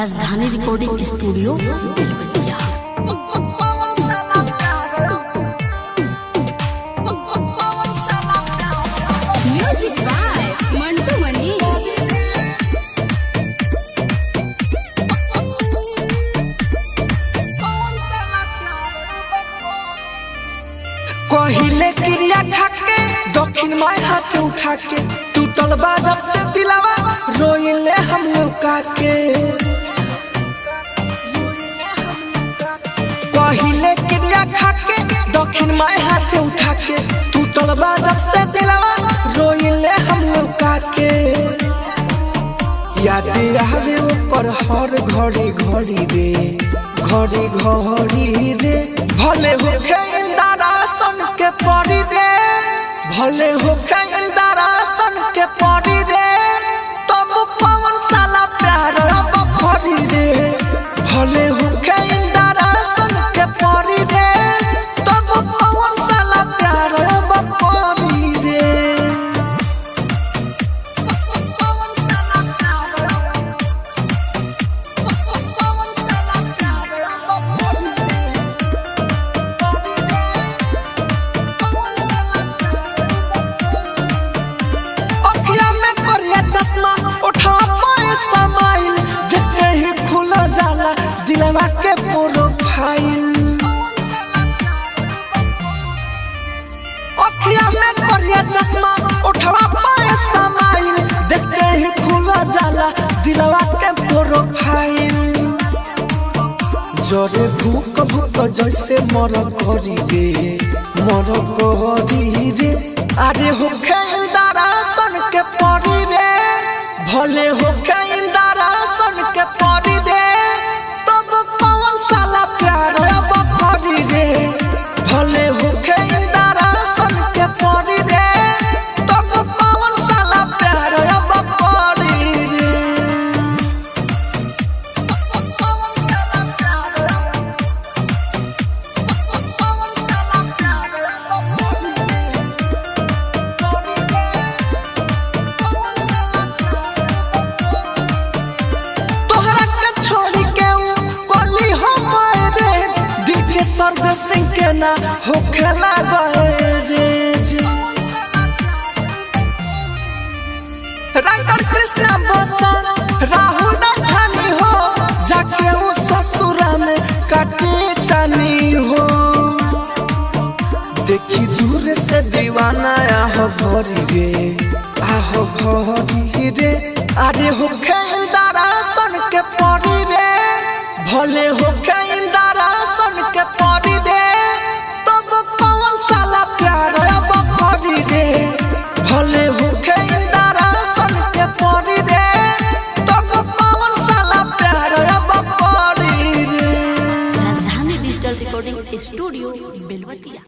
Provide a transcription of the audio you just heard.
राजधानी recording studio Belwatiya. Music by Mantu Mani. कहिले क्रिया खाके दक्षिण माय हाथ उठा के टूटल बा जब से दिलवा रोइले हम लुका के। कहिले क्रिया खाके दक्षिण माय हाथ उठा के टूटल बा जब से दिलवा रोइले हम लुका के। याद आवे ऊपर हर घड़ी घड़ी रे घड़ी घड़ी रे भले होखे इंदरासन के पड़ी रे भले होखे इंदरासन के पड़ी रे तब पवन साला प्यार अब खड़ी रे भले होखे इंदरासन के पड़ी रे तब पवन साला प्यार अब खड़ी रे। दिलवा के प्रोफाइल अखिया में करिया चश्मा उठवा पाए समाइल देखते ही खुला जाला दिलवा के प्रोफाइल। जोरे भूख भूख जैसे मर करी रे अरे होखे इंदरासन के पड़ी रे भले होखे इंदरासन के पड़ी रे भले होखे इंदरासन के पड़ी रे तब पवन साला प्यार अब करी रे। तोहरा के छोड़ी के कोली हम रे दिल के सर्व सिंह के ना होखे लागए रे राइटर कृष्णा बसन राहुल धानी हो जाके वो ससुरा में काटे चानी हो देखी दूर से दीवाना आहो भरी रे अरे होखे इंदरासन के पड़ी रे भले होखे इंदरासन के पड़ी रे तब पवन साला प्यार अब खड़ी रे भले होखे इंदरासन के पड़ी रे तब पवन साला प्यार अब खड़ी रे। राजधानी डिजिटल रिकॉर्डिंग स्टूडियो बेलवतिया।